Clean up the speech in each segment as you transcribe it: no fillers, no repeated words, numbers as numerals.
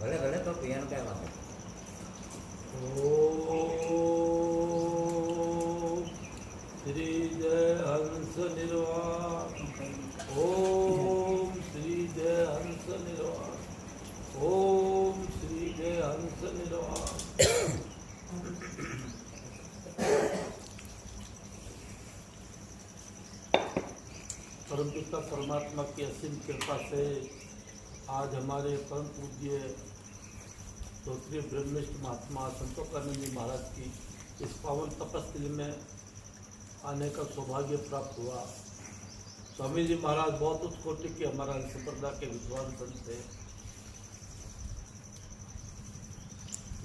ભલે ભલે તો પિયાનો કઈ વાંધો ઓમ શ્રી જય હંસ નિર્વાણ. ઓમ શ્રી જય હંસ નિર્વાણ. ઓમ શ્રી જય હંસ નિર્વાણ. परम पिता परमात्मा की असीम कृपा से आज हमारे परम पूज्य श्रोत्रिय ब्रह्मनिष्ठ महात्मा संतोषानंद जी महाराज की इस पावन तपस्थली में आने का सौभाग्य प्राप्त हुआ। स्वामी जी महाराज बहुत उच्च कोटि के हमारा संप्रदाय के विद्वान संत थे।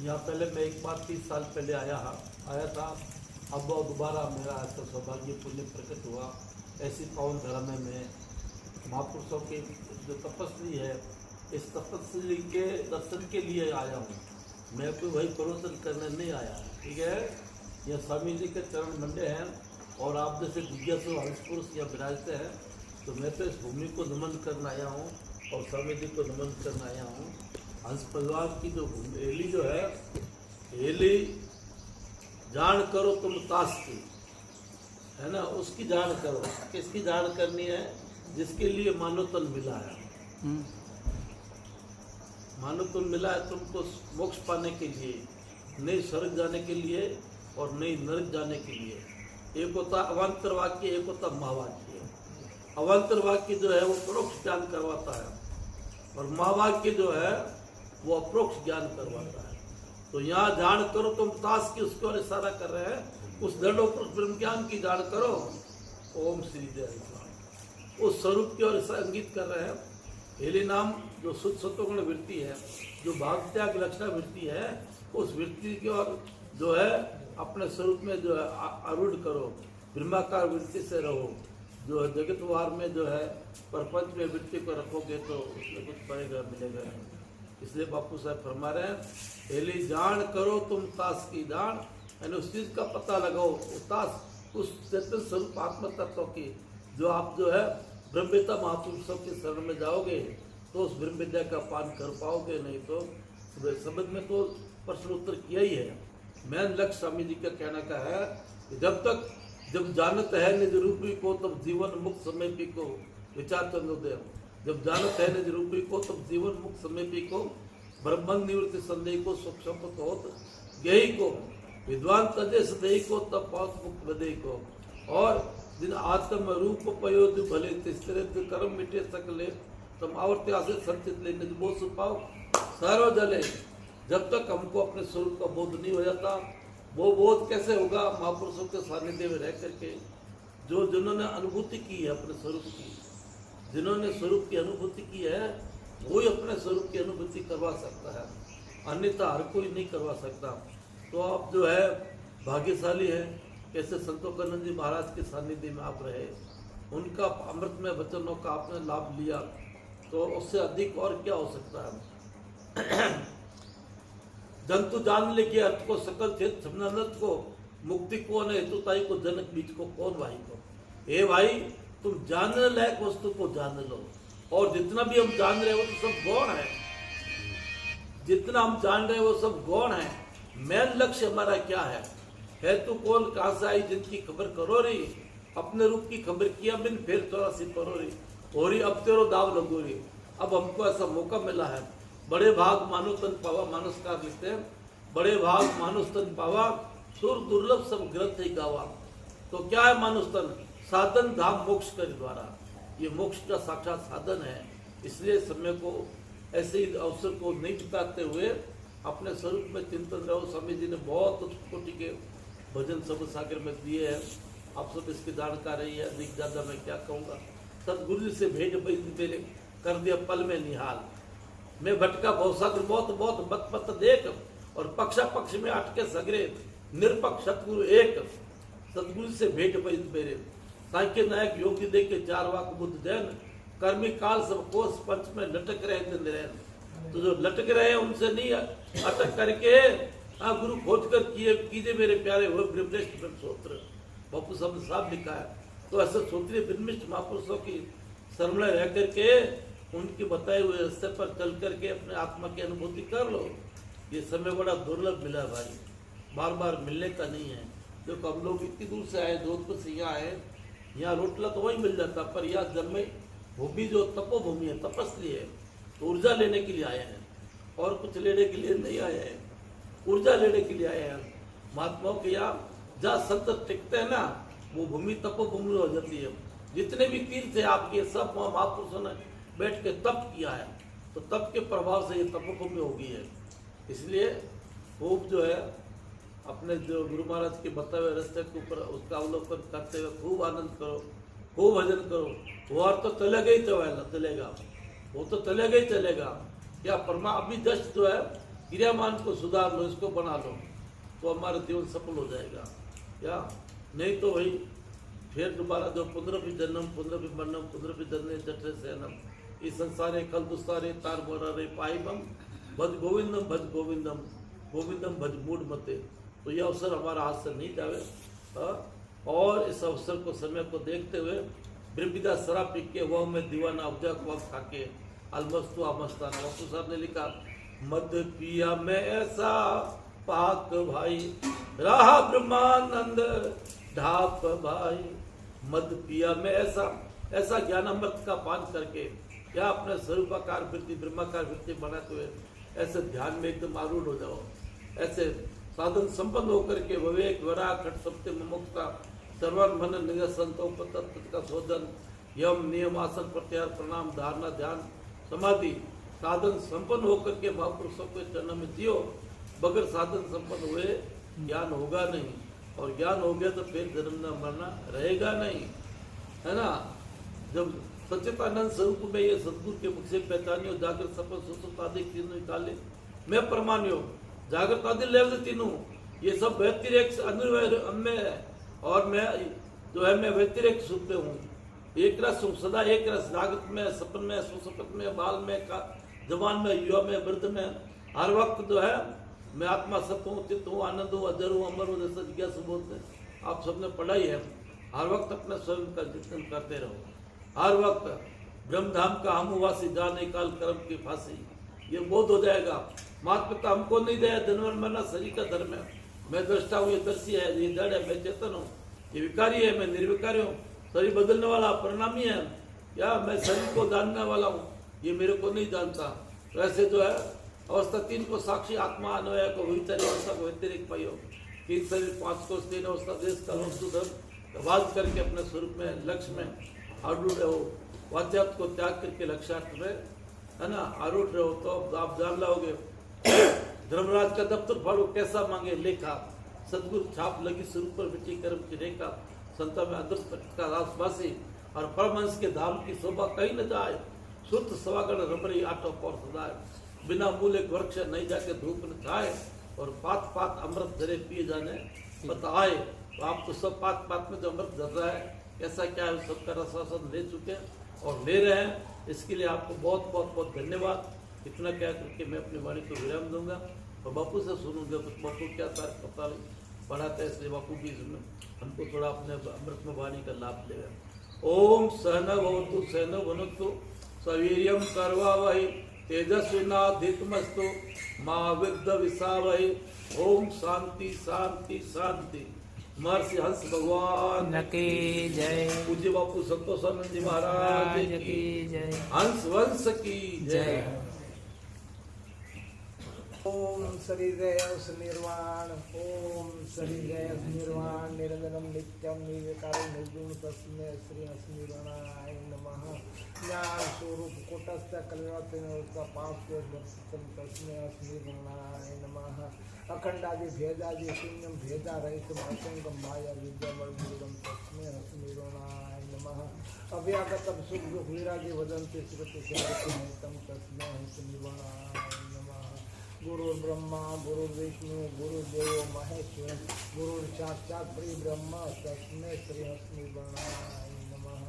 यहाँ पहले मैं एक बार 30 साल पहले आया था। अब दोबारा मेरा ऐसा सौभाग्य पुण्य प्रकट हुआ। ऐसी पावन धर्म में महापुरुषों की जो तपस्वी है, इस तपस्वी के दर्शन के लिए आया हूँ। मैं कोई वही प्रवचन करने नहीं आया, ठीक है। यह स्वामी जी के चरण मंडे हैं और आप जैसे जिज्ञासु हंस पुरुष यहाँ विराजते हैं, तो मैं तो इस भूमि को नमन करने आया हूँ और स्वामी जी को नमन करने आया हूँ। हंस परिवार की जो हेली जो है, हेली जान करो तुम ताश की, है ना, उसकी जान करो। किसकी जान करनी है? जिसके लिए मानव तन मिला है। मानव तन मिला है तुमको मोक्ष पाने के लिए, नहीं स्वर्ग जाने के लिए और नहीं नरक जाने के लिए। एक होता अवान्तर वाक्य, एक होता महावाक्य। अवान्तर वाक्य जो है वो परोक्ष ज्ञान करवाता है और महावाक्य जो है वो अप्रोक्ष ज्ञान करवाता है। तो यहाँ जान करो तुम ताश की, उसकी ओर इशारा कर रहे हैं। उस दृढ़ ब्रह्म ज्ञान की जान करो। ओम श्री जय उस स्वरूप की ओर इंगित कर रहे हैं। हेली नाम जो शुद्ध सत्वगुण वृत्ति है, जो भाग त्याग लक्षणा वृत्ति है, उस वृत्ति की ओर जो है अपने स्वरूप में जो है आरूढ़ करो। ब्रह्माकार वृत्ति से रहो। जो है जगतवार में जो है प्रपंच में वृत्ति को रखोगे तो उसमें कुछ पड़ेगा मिलेगा। इसलिए बापू साहब फरमा रहे हैं, हेली जान करो तुम ताश की जान, यानी उस चीज का पता लगाओ। उस चेतन स्वरूप आत्म तत्व की जो आप जो है ब्रह्मविद्या महापुरुषों के शरण में जाओगे तो उस ब्रह्म विद्या का पान कर पाओगे, नहीं तो शब्द में तो प्रश्न उत्तर किया ही है। मेन लक्ष्य स्वामी जी का कहना का है कि जब जानत है निज रूपी को तब जीवन मुक्त समय पी को। विचार चंद्रोदय, जब जानत है निज रूपी को तब जीवन मुक्त समय पी को। ब्रह्मंग निवृत्ति संदेह को सूक्ष्म होत यही को। विद्वान तजे सदेह को तब पात मुक्त हृदय को। और जिन आत्म रूप पयोध भले तिस्त्रे कर्म मिटे सकले तम आवर्त्य आसे संचित ले निज बोध पाओ सारो जले। जब तक हमको अपने स्वरूप का बोध नहीं हो जाता, वो बोध कैसे होगा? महापुरुषों के सानिध्य में रह करके, जो जिन्होंने अनुभूति की है अपने स्वरूप की, जिन्होंने स्वरूप की अनुभूति की है, वही अपने स्वरूप की अनुभूति करवा सकता है, अन्यथा हर कोई नहीं करवा सकता। तो आप जो है भाग्यशाली है, कैसे संतोषानंद जी महाराज के सानिध्य में आप रहे, उनका अमृतमय वचनों का आपने लाभ लिया, तो उससे अधिक और क्या हो सकता है। जंतु जान ले के अर्थ को, सकल चेत समनत को, मुक्ति कौन है हेतुताई को, जनक बीज को कौन भाई को। हे भाई, तुम जानने लायक वस्तु को जान लो, और जितना भी हम जान रहे हैं वो तो सब गौण है। जितना हम जान रहे हैं वो सब गौण है। मेन लक्ष्य हमारा क्या है तू कौन, कहां से आई, जिनकी खबर करो री, अपने रूप की खबर किया बिन फिर 84 करो री, हो रही अब तेरो दाव लगो री। अब हमको ऐसा मौका मिला है। बड़े भाग मानो तन पावा, मानसकार लिखते हैं, बड़े भाग मानुष तन पावा, सुर दुर्लभ सब ग्रंथ ही गावा। तो क्या है मानुष तन? साधन धाम मोक्ष के द्वारा। ये मोक्ष का साक्षात साधन है। इसलिए समय को ऐसे ही अवसर को नहीं बिताते हुए अपने स्वरूप में चिंतन रहो। स्वामी जी ने बहुत कोटि के भजन सब सागर में दिए हैं, आप सब इसकी जानकार रही है। अधिक ज्यादा मैं क्या कहूँगा। सदगुरु जी से भेंट मेरे कर दिया पल में निहाल। मैं भटका भवसागर बहुत बहुत मत मत देख, और पक्षा पक्ष में अटके सगरे, निरपक्ष सतगुरु एक। सदगुरु से भेंट मेरे सांख्य नायक योगी दे के 4 वाक बुद्ध जैन, कर्मी काल सब कोष पंच में लटक रहे दिन रहन। तो जो लटक रहे हैं उनसे नहीं अटक करके गुरु खोज कर कीजिए मेरे प्यारे हो ब्रह्मनिष्ठ ब्रह्मसूत्र। बापू साहब लिखा है। तो ऐसे सूत्रीय ब्रह्मनिष्ठ महापुरुषों की शरण में रह करके उनके बताए हुए रास्ते पर चल करके अपने आत्मा की अनुभूति कर लो। ये समय बड़ा दुर्लभ मिला भाई, बार बार मिलने का नहीं है। देखो हम लोग इतनी दूर से आए, जोधपुर से यहाँ आए, यहाँ रोटला तो वही मिल जाता, पर यहाँ जब में भूमि जो तपोभूमि है, तपस्वी है, तो ऊर्जा लेने के लिए आए हैं और कुछ लेने के लिए नहीं आए हैं, ऊर्जा लेने के लिए आए हैं। महात्माओं के यहाँ जहाँ संत टिकते हैं ना, वो भूमि तपोभूमि हो जाती है। जितने भी तीर्थ है आपके, सब महापुरुषों ने बैठ के तप किया है, तो तप के प्रभाव से ये तपोभूमि हो गई है। इसलिए खूब जो है अपने जो गुरु महाराज के बताए हुए रास्ते के ऊपर उसका अवलोकन करते हुए खूब आनंद करो, खूब भजन करो। वो तो चलेगा ही चलेगा, वो तो चलेगा ही चलेगा। क्या परमा अभी जस्ट जो है क्रियामान को सुधार लो, इसको बना लो, तो हमारा जीवन सफल हो जाएगा। या नहीं तो वही फिर दोबारा जो पुनरपि जन्म पुनरपि मरणम पुनरपि जन्मे जठरे सैनम, इस संसारे कल दुस्तारे तार बोरा रे पाइबम भज गोविंदम भज गोविंदम गोविंदम भज मूड मते। तो यह अवसर हमारा हाथ से नहीं जावे। और इस अवसर को समय को देखते हुए ब्रह्मिदा शराब पी के वह में दीवाना उपजा को खा के अलमस्तु आमस्ताना। बापू साहब ने लिखा, मद पिया में ऐसा पाक भाई रहा ब्रह्मानंद ढाप भाई। मद पिया में ऐसा ज्ञान अमृत का पान करके या अपने स्वरूपाकार वृत्ति ब्रह्माकार वृत्ति बनाते हुए ऐसे ध्यान में एकदम आरूढ़ हो जाओ। ऐसे साधन संपन्न होकर के विवेक वरा खट सत्य मुमुक्षा सर्वन मन निज संतों तत्व का शोधन यम नियम आसन प्रत्याहार प्रणाम धारणा ध्यान समाधि साधन संपन्न होकर के महापुरुषों के चरण में जियो। बगैर साधन संपन्न हुए ज्ञान होगा नहीं, और ज्ञान हो गया तो फिर जन्म न मरना रहेगा नहीं, है ना। जब सच्चिदानंद स्वरूप में ये सदगुरु के मुख से पहचानियो जागृत सफल सुसुप्त आदि तीनों निकाले मैं प्रमाणियो। जागृत आदि लेवल तीनों ये सब व्यतिरेक अन्य है, और मैं जो है मैं व्यतिरेक सुख पे हूँ, एक रस हूँ, सदा एक रस। जागृत में, सपन में, सुसुप्त में, बाल में, जवान में, युवा में, वृद्ध में, हर वक्त जो है मैं आत्मा सत्य हूँ, चित्त हूँ, आनंद हूँ, अजर हूँ, अमर हूँ, जैसा जिज्ञासु बोलते हैं। आप सबने पढ़ा ही है। हर वक्त अपने स्वयं का चिंतन करते रहो, हर वक्त ब्रह्मधाम का हम वासी जाने काल कर्म की फांसी, ये बोध हो जाएगा। माता पिता हमको नहीं दया जन्म मरना शरीर का धर्म है। मैं दृष्टा हूँ, ये दर्शी है, ये जड़ है, मैं चेतन हूँ, ये विकारी है, मैं निर्विकारी हूँ। शरीर बदलने वाला परिणामी है, या मैं शरीर को जानने वाला हूँ, ये मेरे को नहीं जानता। वैसे जो है अवस्था तीन को साक्षी आत्मा अन्वय को विचारी अवस्था को व्यतिरिक्त पाइयो। तीन शरीर पांच को तीन अवस्था देश का सुधर आवाज करके अपने स्वरूप में लक्ष्य में आरूढ़ रहो। वाच्यार्थ को त्याग करके लक्ष्यार्थ में, है ना, आरूढ़ रहो, तो आप जान लाओगे। धर्मराज का दफ्तर फाड़ो कैसा मांगे लेखा, सदगुरु छाप लगी स्वरूप पर मिट्टी कर्म की रेखा। संता में अदृष्ट का रासवासी और परमहंस के धाम की शोभा कहीं न जाए। शुद्ध सवागण रमरी आटो पौर सदाए, बिना मूल एक वृक्ष नहीं जाके धूप न छाए। और पात पात अमृत धरे पिए जाने बताए। तो आप तो सब पात पात में जो अमृत धर रहा है, कैसा क्या है, सबका रसासन ले चुके हैं और ले रहे हैं। इसके लिए आपको बहुत बहुत बहुत धन्यवाद। इतना क्या करके मैं अपनी वाणी को विराम दूंगा और बापू से सुनूंगा कुछ। बापू क्या पता पढ़ाते हैं, इसलिए बापू भी इसमें हमको थोड़ा अपने अमृत में वाणी का लाभ लेगा। ओम सहन भवतु सहन भुनक्तु सवीर्यम करवावहै तेजस्विनाधितमस्तु मां विद्विषावहै। ओम शांति शांति शांति। महर्षि हंस भगवान की जय। पूज्य बापू संतोषानंद जी महाराज की जय। हंस वंश की जय। ओम शरीरयस निर्वाण, ओम शरीरयस निर्वाण, निरंजनम नित्यम निर्विकारं निर्गुण तस्मै श्री हंसनिर्वाणाय नमः। ज्ञान स्वरूप कुटस्थ कल्याण पाप के दर्शन तस्मै हंसनिर्वाणाय नमः। अखंडादि भेदादि शून्यम भेदा रहितम असंगम माया विद्याबल गुरुगम तस्मै हंसनिर्वाणाय नमः। अव्यागतम सुख दुख विरागी वदन्ति श्रुति सेवकम तस्मै हंसनिर्वाणाय नमः। गुरु ब्रह्मा गुरु विष्णु गुरुदेव महेश्वर गुरु साक्षात श्री ब्रह्म तस्मै श्री हंसनिर्वाणाय नमः।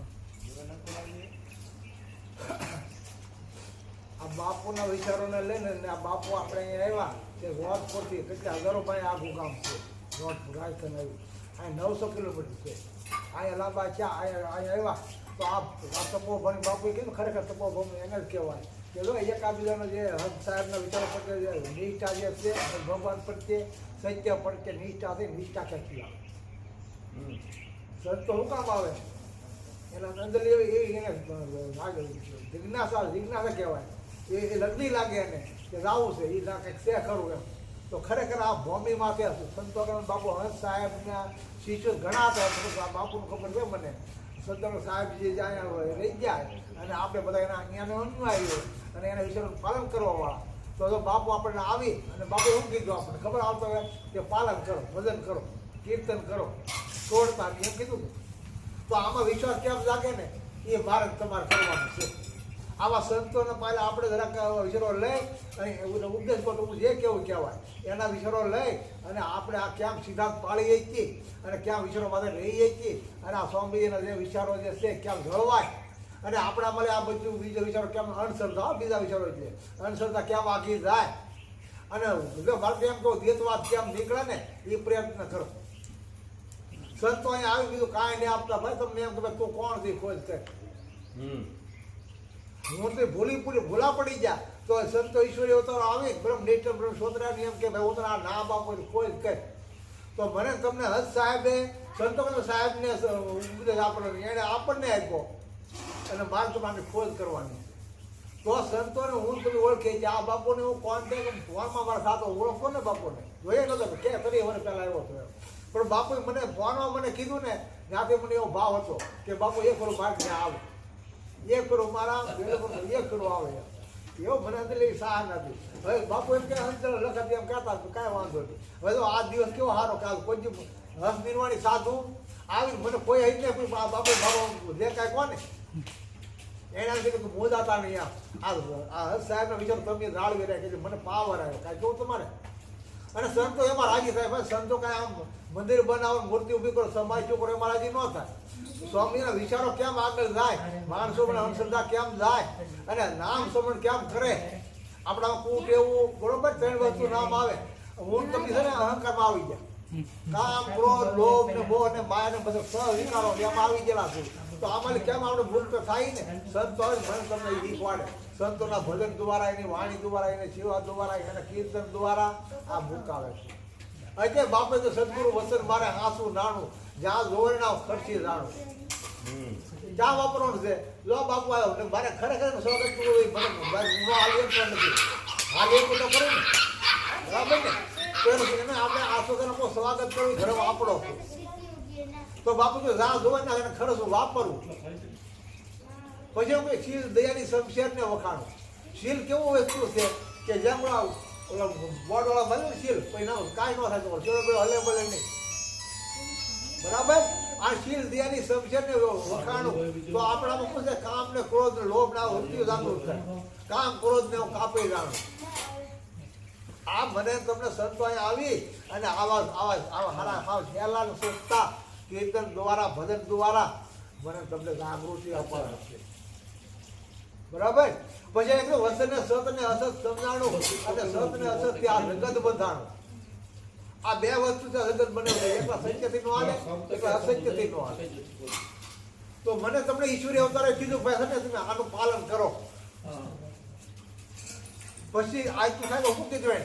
આ બાપુના વિચારોને લઈને આ બાપુ આપણે અહીંયા આવ્યા તે રોજપુરથી કેટલા હજારો ભાઈ આખું ગામ છે રોજપુર રાજસ્થાન આવ્યું. અહીંયા 900 કિલોમીટર છે. અહીંયા લાંબા છે અહીંયા આવ્યા તો આ તપોભન બાપુએ કીધું ખરેખર તપોભન એને જ કહેવાય કે જો એકાબીજાનો જે હદ સાહેબના વિચારો પ્રત્યે જે નિષ્ઠા જે છે ભગવાન પ્રત્યે સત્ય પ્રત્યે નિષ્ઠા છે નિષ્ઠા ક્યાંથી આવે સંતો શું કામ આવે એના અંદર એને જિજ્ઞાસા કહેવાય એ લગ્ની લાગે એને કે રાવું છે એ કંઈક છે ખરું એમ તો ખરેખર આ ભૂમિમાં કે સંતોષ બાપુ હંસ સાહેબના શિષ્યો ઘણા હતા બાપુનું ખબર છે મને સંતોષ સાહેબ જે જાય રહી જાય અને આપણે બધા એના અહીંયાને અનુયાયીઓ અને એના વિષયનું પાલન કરવાવાળા તો બાપુ આપણને આવી અને બાપુ એવું કીધું આપણને ખબર આવતો હોય કે પાલન કરો ભજન કરો કીર્તન કરો તોડતા એમ કીધું તો આમાં વિશ્વાસ કેમ લાગે ને એ મારે તમારે કરવાનું છે આવા સંતોને પહેલાં આપણે જરાક વિચારો લઈ અને ઉપદેશ કરતો જે કેવું કહેવાય એના વિચારો લઈ અને આપણે આ ક્યાં સિદ્ધાંત પાળીએ છીએ અને ક્યાં વિચારો માટે રહીએ છીએ અને આ સ્વામીજીના જે વિચારો જે છે ક્યાં જળવાય અને આપણા મળે આ બધું બીજા વિચારો કેમ અણસરતા બીજા વિચારો એટલે અણસરતા કેમ આગી જાય અને જો ભારત એમ કહું દેતવાદ કેમ નીકળે ને એ પ્રયત્ન કરો સંતો અહીંયા આવી બીજું કાંઈ નહીં આપતા ભાઈ તમને એમ કે તું કોણ થી ખોજ કર હું તો ભૂલા પડી ગયા તો સંતો ઈશ્વરી અવતારો આવે બ્રહ્મ નિષ્ઠ બ્રહ્મ સોતરાની એમ કે ભાઈ ઉતરા નામ આપો ખોજ કર તો મને તમને હજ સાહેબે સંતો સાહેબને ઉપદેશ આપણને એને આપણને આપ્યો અને મારે તમારે ખોજ કરવાની તો સંતોને હું તમે ઓળખી કે આ બાપુને હું કોન્ટેક્ટ ફોનમાં મારા સાથે ઓળખો ને બાપુને જોઈએ નતો કે 3 વર્ષ પહેલાં આવ્યો હતો પણ બાપુએ મને ફોનમાં મને કીધું ને ત્યાંથી મને એવો ભાવ હતો કે બાપુ એક કરોડ મારે ત્યાં આવે એક કરોડ મારા એક કરોડ આવે એવો મને અંદર એવી સાહ નથી હવે બાપુ એમ કે અંતર લખાતી એમ કહેતા કાંઈ વાંધો નહીં હવે તો આ દિવસ કેવો સારો કાલ કોઈ હસ નિર્વાણી સાધુ આવી મને કોઈ હઈ ને કોઈ બાપુ ભાવ જે કાંઈ કોને એના લીધે મોજાતા નહીં આ હસ સાહેબના વિચાર તમે જાળવી રહ્યા કે મને પાવર આવ્યો કાંઈ કેવું તમારે અને સંતો એમાં રાજી થાય ભાઈ સંતો કાંઈ આમ મંદિર બનાવો મૂર્તિ ઊભી કરો સમાજ છોકરો એમાં રાજી ન થાય સ્વામીના વિચારો કેમ આગળ જાય માણસો પણ અંધશ્રદ્ધા કેમ જાય અને નામ સમરણ કેમ કરે આપણામાં કૂટ એવું બરોબર 3 વસ્તુ નામ આવે હું તમને છે ને અહંકારમાં આવી ગયા કામ ક્રોધ લોભ ને મોહ ને માયા ને બધા સવિકારો એમાં આવી ગયેલા છે તો આમાં કેમ આપણે ભૂલ તો થાય ને સંતો મને તમને શીખવાડે સંતોના ભજન દ્વારા એની વાણી દ્વારા એને સેવા દ્વારા એના કીર્તન દ્વારા આ ભૂખ આવે છે એટલે બાપે તો સદગુરુ વચન મારે હાસુ નાણું જ્યાં જોવે ના ખર્ચી જાણું જ્યાં વાપરવાનું છે જો બાપુ આવ્યો ને મારે ખરેખર સ્વાગત કરવું મને હાલી પણ નથી હાલી તો કરે ને બરાબર ને આપણે આ છોકરાનું સ્વાગત કરવું ઘરે આપણો તો બાપુ તો જ્યાં જોવે ના એને ખરસ વાપરવું પછી હું શીલ દયાની શમશેરને વખાણું શીલ કેવું વસ્તુ છે કે જેમ ઓલા બોર્ડવાળા બને ને શીલ પછી ના કાંઈ ન થાય તો હલે ભલે નહીં બરાબર આ શીલ દયાની શમશેરને વખાણું તો આપણામાં શું છે કામ ને ક્રોધ ને લોભ ના મૃત્યુ જાગૃત થાય કામ ક્રોધ ને કાપી જાણું આ મને તમને સંતો અહીંયા આવી અને આવા હારા છેલ્લા સોચતા કીર્તન દ્વારા ભજન દ્વારા મને તમને જાગૃતિ અપાવે છે બરાબર પછી એક વસને સત ને અસત સમજાણું અને સત ને અસત થી આ જગત બંધાણું આ બે વસ્તુ જગત બને એકલા સત્યથી નો આવે એકલા અસત્યથી નો આવે તો મને તમને ઈશ્વરી અવતારે કીધું ભાઈ છે તમે આનું પાલન કરો પછી આજ તો સાહેબ શું કીધું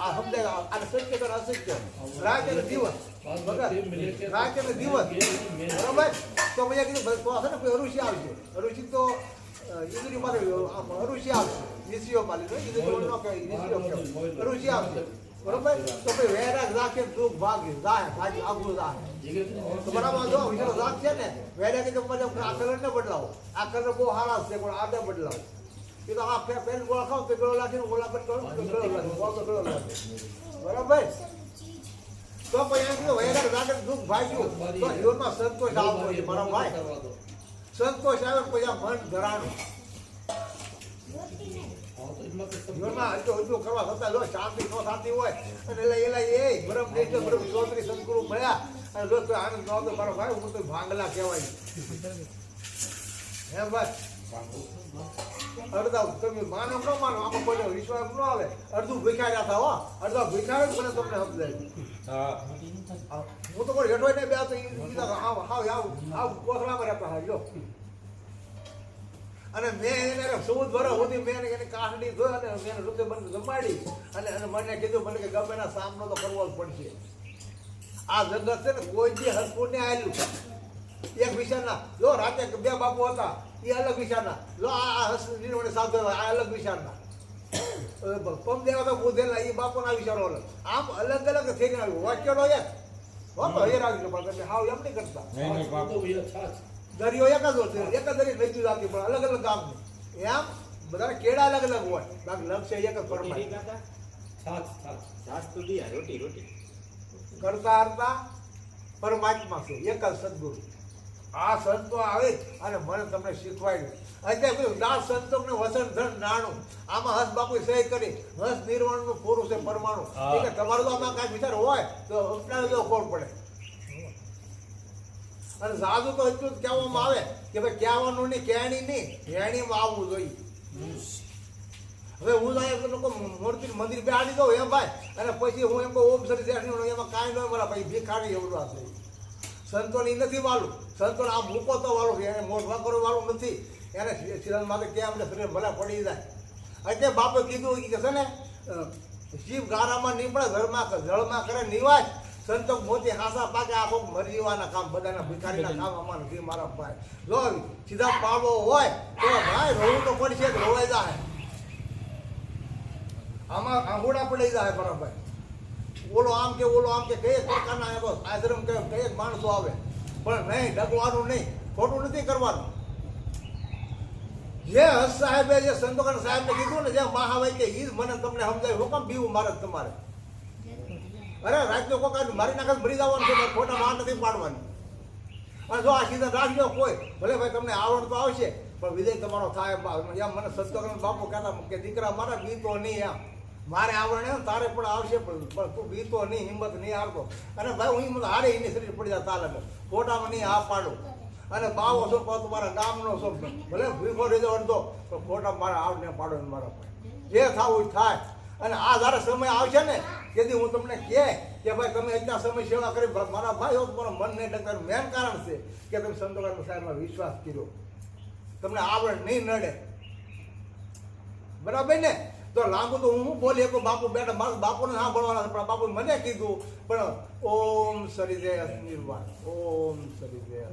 આ સમજાય આને સત્ય કરે અસત્ય રાત અને દિવસ રાત અને દિવસ બરાબર તો મેં કીધું તો હશે ને કોઈ અરુષિ આવશે અરુષિ તો ઇન્દ્રિય મારે અરુષિ આવશે નિશ્ચયો માલી અરુષિ આવશે બરોબર તો ભાઈ વૈરાગ રાખે દુઃખ ભાગી જાય ભાગી આગું જાય તો બરાબર જો વિચારો રાખશે ને વૈરાગ તો આ કલર ને બદલાવો આ કલર બહુ સારા છે પણ આને બદલાવો એ તો આ પેન ગોળા ખાવ તો ગળો લાગીને ગોળા પર કરો તો ગળો લાગે બરાબર તો પછી વૈરાગ રાખે દુઃખ ભાગ્યું તો જીવનમાં સંતોષ આવતો હોય મારા ભાઈ સંતોષ આવે પછી આ મન ધરાણું જીવનમાં હજુ કરવા છતાં જો શાંતિ ન થતી હોય અને એલા એ બ્રહ્મ નિષ્ઠ બ્રહ્મ શ્રોત્રી સદગુરુ મળ્યા અને જો કોઈ આનંદ ન હતો મારો ભાઈ હું તો ભાંગલા કહેવાય હે ભાઈ અડધા તમે માનો ન માનો આમાં કોઈ વિશ્વાસ ન આવે અડધું ભૂખ્યા હતા હો અડધા ભૂખ્યા મને તમને સમજાય હું તો કોઈ હેઠો ને બે તો કોથળામાં રહેતા હા જો અને મેં એને 14 વર્ષ સુધી મેં એની કાંડી ધોઈ અને મેં રૂપે બંધ જમાડી અને મને કીધું મને કે ગમે એના સામનો તો કરવો જ પડશે. આ જગત છે ને કોઈ જે હરકું ને આવેલું એક વિશાળના જો રાતે 2 બાપુ હતા એ અલગ વિશાળના જો આ હસની સાવધાન આ અલગ વિશાળના પમ દેવા તો બુધેલા એ બાપુના વિચારો અલગ આમ અલગ અલગ થઈને આવ્યું વાક્યનો એક વાપો એ રાખજો પણ તમે હાવ એમ નહીં કરતા દરિયો એક જ હોય એક જ દરિયો નથી જાતી પણ અલગ અલગ ગામ એમ બધા કેળા અલગ અલગ હોય બાકી લક્ષ્ય એક જ પરમાય કરતા હરતા પરમાત્મા છે એક જ સદગુરુ. આ સંતો આવે અને મને તમને શીખવાડ્યું અત્યારે દાસ સંતોને વસન ધન નાણું આમાં હસ બાપુ સહી કરી હસ નિર્વાણનું પૂરું છે પરમાણુ એટલે તમારો તો આમાં કાંઈ વિચાર હોય તો અપનાવી દો કોણ પડે. અને સાધુ તો એટલું જ કહેવામાં આવે કે ભાઈ કહેવાનું નહીં કહેણી નહીં કહેણીમાં આવવું જોઈએ. હવે હું અહીંયા લોકો મૂર્તિ મંદિર બેહાડી દઉં એમ ભાઈ અને પછી હું એમ કહું ઓમ સરી એમાં કાંઈ ન મળે ભાઈ ભીખાડી એવું આ થઈ સંતોની નથી વાળું સંતોને આ મૂકો તો વાળું એને મોઢવા કરો વાળું નથી એને શિરણ માટે ક્યાં અમને શરીર ભલા પડી જાય. એટલે બાપે કીધું કે છે ને શિવ ગારામાં નીપડે જળમાં કરે નિવાસ સંતો મોતી હાસા પાકે આખો મરજીવાના કામ બધાના ભિખારીના કામ અમારે નથી મારા ભાઈ. જો સીધા પાડવો હોય તો ભાઈ રોવું તો પડશે જ રોવાઈ જાય આમાં આંગોડા પડી જાય બરાબર. ઓલો આમ કે કઈ પ્રકારના આશ્રમ કે કઈ માણસો આવે પણ નહીં ડગવાનું નહીં ખોટું નથી કરવાનું. જે હસ સાહેબે જે સંતોકર સાહેબને કીધું ને જે મહાવાય કે ઈ મને તમને સમજાય હું કેમ બીવું મારે તમારે અરે રાતનો કોકા મારી નાખે ભરી જવાનું છે ખોટા માર નથી પાડવાની. અને જો આ સીધા રાખજો કોઈ ભલે ભાઈ તમને આવડ તો આવશે પણ વિજય તમારો થાય એમ મને સત્યોગર બાપુ કહેતા કે દીકરા મારા બીતો નહીં એમ મારે આવડે ને તારે પણ આવશે પણ તું બીતો નહીં હિંમત નહીં હારતો અને ભાઈ હું હિંમત હારે એની શરીર પડી જાય તાલે ખોટામાં નહીં હા પાડું અને બાવો છો તમારા ગામનો છો ભલે ભીખો રેજો અડધો પણ ખોટા મારા આવડને પાડો ને મારા જે થવું થાય. અને આ જ્યારે સમય આવશે ને તેથી હું તમને કહે કે ભાઈ તમે એટલા સમય સેવા કરી મારા ભાઈઓ તમારા મન નહીં ડગવાનું મેન કારણ છે કે તમે સંતોકર સાહેબમાં વિશ્વાસ કર્યો તમને આવડ નહીં નડે બરાબર ને. તો લાંબુ તો હું બોલી એક બાપુ બેઠા મારા બાપુને સાંભળવાના પણ બાપુ મને કીધું પણ ઓમ સરી જય નિર્વાણ ઓમ સરી જય